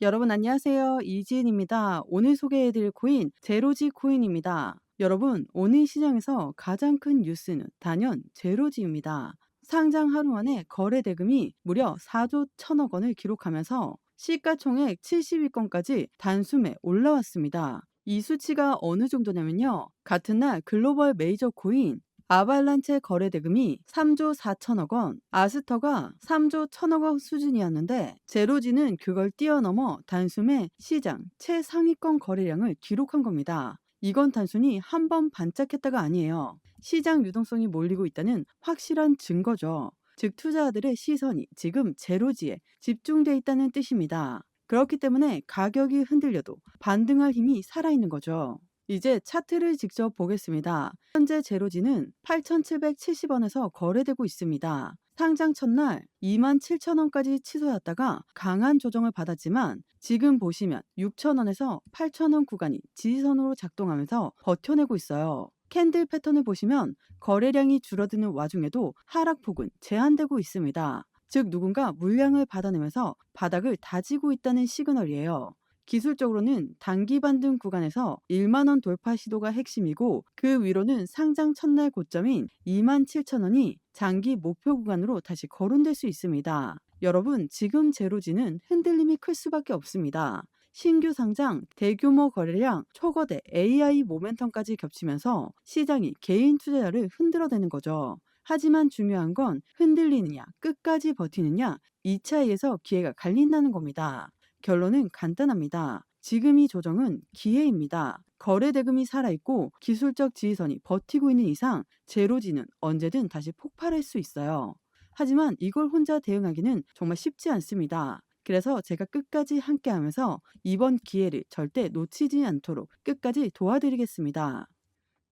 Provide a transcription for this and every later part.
여러분 안녕하세요. 이지은입니다. 오늘 소개해드릴 코인 제로지 코인입니다. 여러분 오늘 시장에서 가장 큰 뉴스는 단연 제로지입니다. 상장 하루 만에 거래 대금이 무려 4조 1천억 원을 기록하면서 시가총액 70위권까지 단숨에 올라왔습니다. 이 수치가 어느 정도냐면요. 같은 날 글로벌 메이저 코인 아발란체 거래 대금이 3조 4천억 원, 아스터가 3조 1천억 원 수준이었는데 제로지는 그걸 뛰어넘어 단숨에 시장 최상위권 거래량을 기록한 겁니다. 이건 단순히 한 번 반짝했다가 아니에요. 시장 유동성이 몰리고 있다는 확실한 증거죠. 즉 투자자들의 시선이 지금 제로지에 집중돼 있다는 뜻입니다. 그렇기 때문에 가격이 흔들려도 반등할 힘이 살아있는 거죠. 이제 차트를 직접 보겠습니다. 현재 제로지는 8,770원에서 거래되고 있습니다. 상장 첫날 27,000원까지 치솟았다가 강한 조정을 받았지만 지금 보시면 6,000원에서 8,000원 구간이 지지선으로 작동하면서 버텨내고 있어요. 캔들 패턴을 보시면 거래량이 줄어드는 와중에도 하락폭은 제한되고 있습니다. 즉 누군가 물량을 받아내면서 바닥을 다지고 있다는 시그널이에요. 기술적으로는 단기 반등 구간에서 1만 원 돌파 시도가 핵심이고 그 위로는 상장 첫날 고점인 27,000원이 장기 목표 구간으로 다시 거론될 수 있습니다. 여러분 지금 제로지는 흔들림이 클 수밖에 없습니다. 신규 상장, 대규모 거래량, 초거대 AI 모멘텀까지 겹치면서 시장이 개인 투자자를 흔들어대는 거죠. 하지만 중요한 건 흔들리느냐, 끝까지 버티느냐, 이 차이에서 기회가 갈린다는 겁니다. 결론은 간단합니다. 지금 이 조정은 기회입니다. 거래 대금이 살아있고 기술적 지지선이 버티고 있는 이상 제로지는 언제든 다시 폭발할 수 있어요. 하지만 이걸 혼자 대응하기는 정말 쉽지 않습니다. 그래서 제가 끝까지 함께하면서 이번 기회를 절대 놓치지 않도록 끝까지 도와드리겠습니다.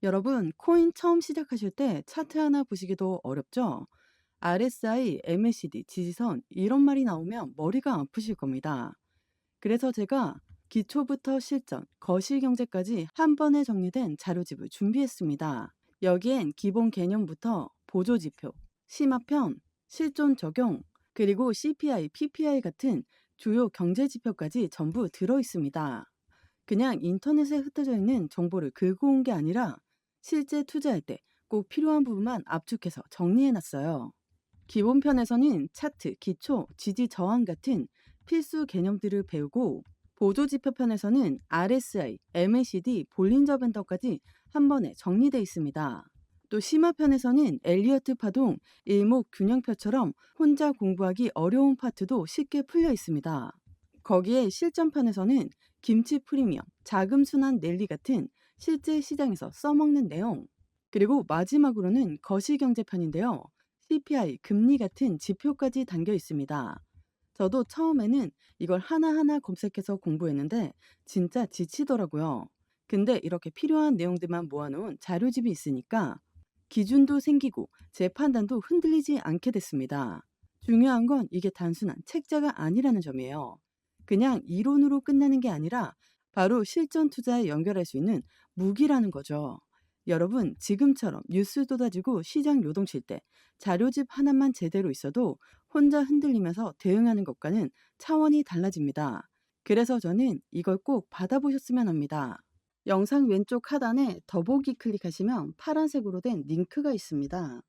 여러분, 코인 처음 시작하실 때 차트 하나 보시기도 어렵죠? RSI, MACD, 지지선 이런 말이 나오면 머리가 아프실 겁니다. 그래서 제가 기초부터 실전, 거시경제까지 한 번에 정리된 자료집을 준비했습니다. 여기엔 기본 개념부터 보조지표, 심화편, 실존 적용, 그리고 CPI, PPI 같은 주요 경제지표까지 전부 들어있습니다. 그냥 인터넷에 흩어져 있는 정보를 긁어 온 게 아니라 실제 투자할 때 꼭 필요한 부분만 압축해서 정리해놨어요. 기본편에서는 차트, 기초, 지지 저항 같은 필수 개념들을 배우고 보조지표편에서는 RSI, MACD, 볼린저 밴더까지 한 번에 정리되어 있습니다. 또 심화편에서는 엘리어트 파동, 일목균형표처럼 혼자 공부하기 어려운 파트도 쉽게 풀려 있습니다. 거기에 실전편에서는 김치 프리미엄, 자금 순환 랠리 같은 실제 시장에서 써먹는 내용, 그리고 마지막으로는 거시경제편인데요. CPI, 금리 같은 지표까지 담겨 있습니다. 저도 처음에는 이걸 하나하나 검색해서 공부했는데 진짜 지치더라고요. 근데 이렇게 필요한 내용들만 모아놓은 자료집이 있으니까 기준도 생기고 제 판단도 흔들리지 않게 됐습니다. 중요한 건 이게 단순한 책자가 아니라는 점이에요. 그냥 이론으로 끝나는 게 아니라 바로 실전 투자에 연결할 수 있는 무기라는 거죠. 여러분, 지금처럼 뉴스 쏟아지고 시장 요동칠 때 자료집 하나만 제대로 있어도 혼자 흔들리면서 대응하는 것과는 차원이 달라집니다. 그래서 저는 이걸 꼭 받아보셨으면 합니다. 영상 왼쪽 하단에 더보기 클릭하시면 파란색으로 된 링크가 있습니다.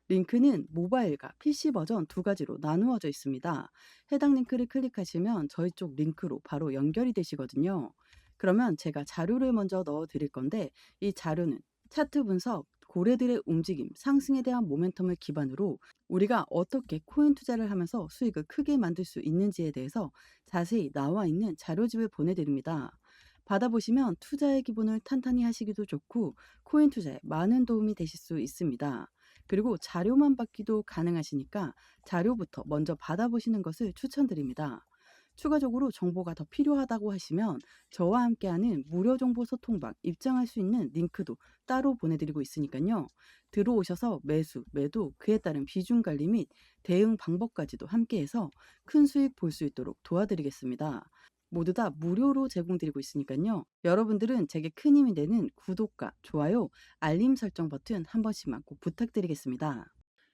링크는 모바일과 PC 버전 두 가지로 나누어져 있습니다. 해당 링크를 클릭하시면 저희 쪽 링크로 바로 연결이 되시거든요. 그러면 제가 자료를 먼저 넣어 드릴 건데 이 자료는 차트 분석, 고래들의 움직임, 상승에 대한 모멘텀을 기반으로 우리가 어떻게 코인 투자를 하면서 수익을 크게 만들 수 있는지에 대해서 자세히 나와 있는 자료집을 보내드립니다. 받아보시면 투자의 기본을 탄탄히 하시기도 좋고 코인 투자에 많은 도움이 되실 수 있습니다. 그리고 자료만 받기도 가능하시니까 자료부터 먼저 받아보시는 것을 추천드립니다. 추가적으로 정보가 더 필요하다고 하시면 저와 함께하는 무료 정보 소통방 입장할 수 있는 링크도 따로 보내드리고 있으니까요. 들어오셔서 매수, 매도, 그에 따른 비중 관리 및 대응 방법까지도 함께해서 큰 수익 볼 수 있도록 도와드리겠습니다. 모두 다 무료로 제공드리고 있으니까요. 여러분들은 제게 큰 힘이 되는 구독과 좋아요, 알림 설정 버튼 한 번씩만 꼭 부탁드리겠습니다.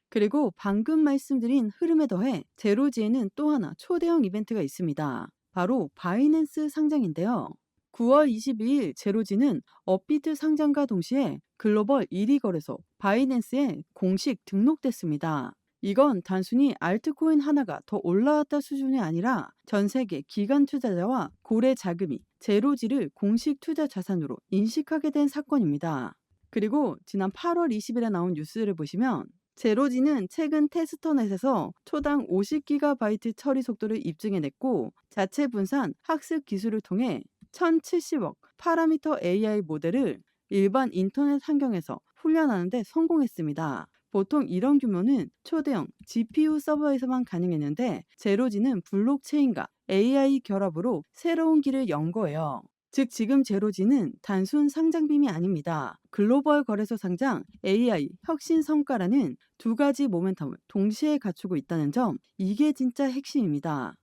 그리고 방금 말씀드린 흐름에 더해 제로지에는 또 하나 초대형 이벤트가 있습니다. 바로 바이낸스 상장인데요. 9월 22일 제로지는 업비트 상장과 동시에 글로벌 1위 거래소 바이낸스에 공식 등록됐습니다. 이건 단순히 알트코인 하나가 더 올라왔다 수준이 아니라 전 세계 기관 투자자와 고래 자금이 제로지를 공식 투자 자산으로 인식하게 된 사건입니다. 그리고 지난 8월 20일에 나온 뉴스를 보시면 제로지는 최근 테스터넷에서 초당 50GB 처리 속도를 입증해냈고 자체 분산 학습 기술을 통해 1070억 파라미터 AI 모델을 일반 인터넷 환경에서 훈련하는 데 성공했습니다. 보통 이런 규모는 초대형 GPU 서버에서만 가능했는데 제로지는 블록체인과 AI 결합으로 새로운 길을 연 거예요. 즉 지금 제로지는 단순 상장빔이 아닙니다. 글로벌 거래소 상장, AI 혁신 성과라는 두 가지 모멘텀을 동시에 갖추고 있다는 점, 이게 진짜 핵심입니다.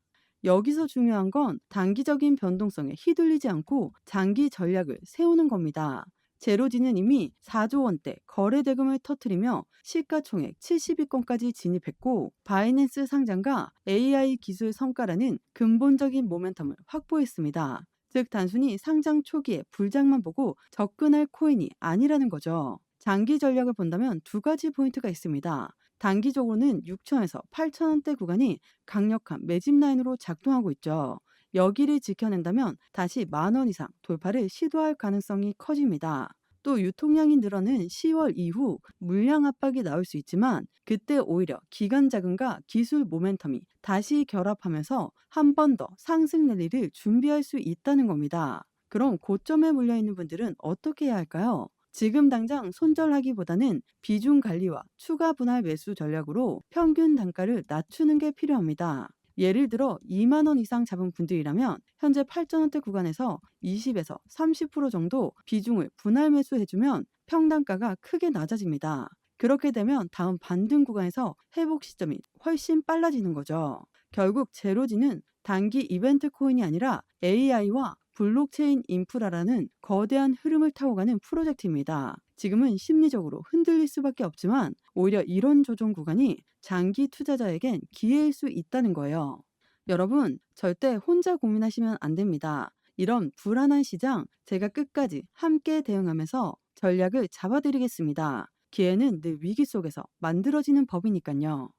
여기서 중요한 건 단기적인 변동성에 휘둘리지 않고 장기 전략을 세우는 겁니다. 제로지는 이미 4조 원대 거래 대금을 터뜨리며 시가총액 70위권까지 진입했고 바이낸스 상장과 AI 기술 성과라는 근본적인 모멘텀을 확보했습니다. 즉 단순히 상장 초기에 불장만 보고 접근할 코인이 아니라는 거죠. 장기 전략을 본다면 두 가지 포인트가 있습니다. 단기적으로는 6천에서 8천원대 구간이 강력한 매집 라인으로 작동하고 있죠. 여기를 지켜낸다면 다시 10,000원 이상 돌파를 시도할 가능성이 커집니다. 또 유통량이 늘어는 10월 이후 물량 압박이 나올 수 있지만 그때 오히려 기간 자금과 기술 모멘텀이 다시 결합하면서 한 번 더 상승 랠리를 준비할 수 있다는 겁니다. 그럼 고점에 물려 있는 분들은 어떻게 해야 할까요? 지금 당장 손절하기보다는 비중 관리와 추가 분할 매수 전략으로 평균 단가를 낮추는 게 필요합니다. 예를 들어 2만 원 이상 잡은 분들이라면 현재 8,000원대 구간에서 20에서 30% 정도 비중을 분할 매수해주면 평단가가 크게 낮아집니다. 그렇게 되면 다음 반등 구간에서 회복 시점이 훨씬 빨라지는 거죠. 결국 제로지는 단기 이벤트 코인이 아니라 AI와 블록체인 인프라라는 거대한 흐름을 타고 가는 프로젝트입니다. 지금은 심리적으로 흔들릴 수밖에 없지만 오히려 이런 조정 구간이 장기 투자자에겐 기회일 수 있다는 거예요. 여러분, 절대 혼자 고민하시면 안 됩니다. 이런 불안한 시장 제가 끝까지 함께 대응하면서 전략을 잡아드리겠습니다. 기회는 늘 위기 속에서 만들어지는 법이니까요.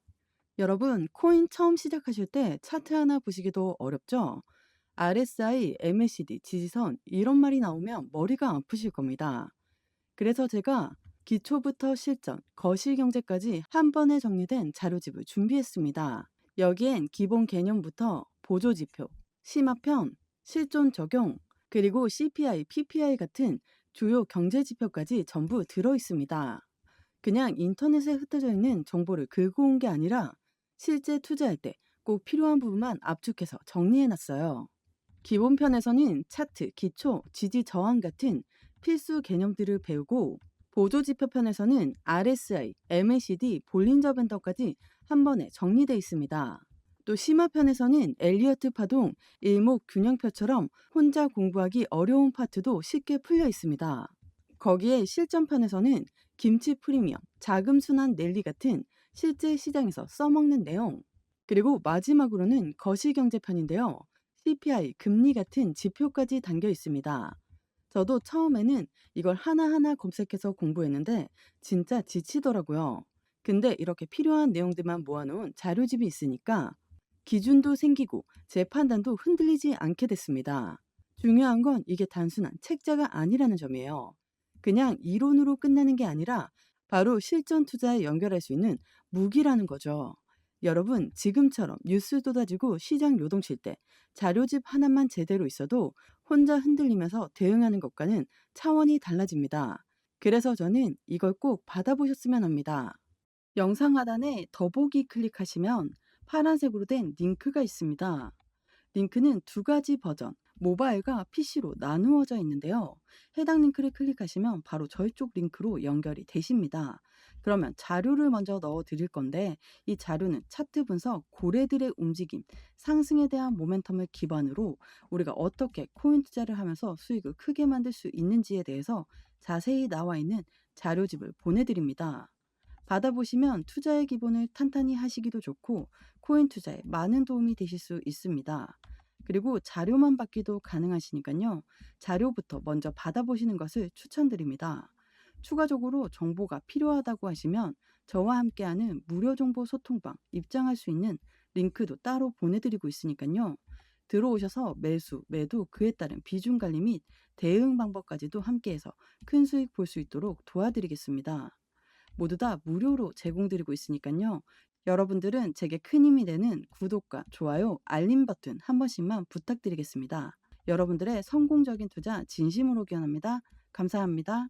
여러분, 코인 처음 시작하실 때 차트 하나 보시기도 어렵죠? RSI, MACD, 지지선 이런 말이 나오면 머리가 아프실 겁니다. 그래서 제가 기초부터 실전, 거시경제까지 한 번에 정리된 자료집을 준비했습니다. 여기엔 기본 개념부터 보조지표, 심화편, 실존 적용, 그리고 CPI, PPI 같은 주요 경제지표까지 전부 들어있습니다. 그냥 인터넷에 흩어져 있는 정보를 긁어 온 게 아니라 실제 투자할 때 꼭 필요한 부분만 압축해서 정리해놨어요. 기본편에서는 차트, 기초, 지지 저항 같은 필수 개념들을 배우고 보조지표편에서는 RSI, MACD, 볼린저 밴더까지 한 번에 정리되어 있습니다. 또 심화편에서는 엘리어트 파동, 일목균형표처럼 혼자 공부하기 어려운 파트도 쉽게 풀려 있습니다. 거기에 실전편에서는 김치 프리미엄, 자금 순환 랠리 같은 실제 시장에서 써먹는 내용, 그리고 마지막으로는 거시경제편인데요. CPI, 금리 같은 지표까지 담겨 있습니다. 저도 처음에는 이걸 하나하나 검색해서 공부했는데 진짜 지치더라고요. 근데 이렇게 필요한 내용들만 모아놓은 자료집이 있으니까 기준도 생기고 제 판단도 흔들리지 않게 됐습니다. 중요한 건 이게 단순한 책자가 아니라는 점이에요. 그냥 이론으로 끝나는 게 아니라 바로 실전 투자에 연결할 수 있는 무기라는 거죠. 여러분, 지금처럼 뉴스 쏟아지고 시장 요동칠 때 자료집 하나만 제대로 있어도 혼자 흔들리면서 대응하는 것과는 차원이 달라집니다. 그래서 저는 이걸 꼭 받아보셨으면 합니다. 영상 하단에 더보기 클릭하시면 파란색으로 된 링크가 있습니다. 링크는 두 가지 버전, 모바일과 PC로 나누어져 있는데요. 해당 링크를 클릭하시면 바로 저희 쪽 링크로 연결이 되십니다. 그러면 자료를 먼저 넣어 드릴 건데 이 자료는 차트 분석, 고래들의 움직임, 상승에 대한 모멘텀을 기반으로 우리가 어떻게 코인 투자를 하면서 수익을 크게 만들 수 있는지에 대해서 자세히 나와 있는 자료집을 보내드립니다. 받아보시면 투자의 기본을 탄탄히 하시기도 좋고 코인 투자에 많은 도움이 되실 수 있습니다. 그리고 자료만 받기도 가능하시니까요. 자료부터 먼저 받아보시는 것을 추천드립니다. 추가적으로 정보가 필요하다고 하시면 저와 함께하는 무료 정보 소통방 입장할 수 있는 링크도 따로 보내드리고 있으니까요. 들어오셔서 매수, 매도, 그에 따른 비중 관리 및 대응 방법까지도 함께해서 큰 수익 볼 수 있도록 도와드리겠습니다. 모두 다 무료로 제공드리고 있으니까요. 여러분들은 제게 큰 힘이 되는 구독과 좋아요, 알림 버튼 한 번씩만 부탁드리겠습니다. 여러분들의 성공적인 투자 진심으로 기원합니다. 감사합니다.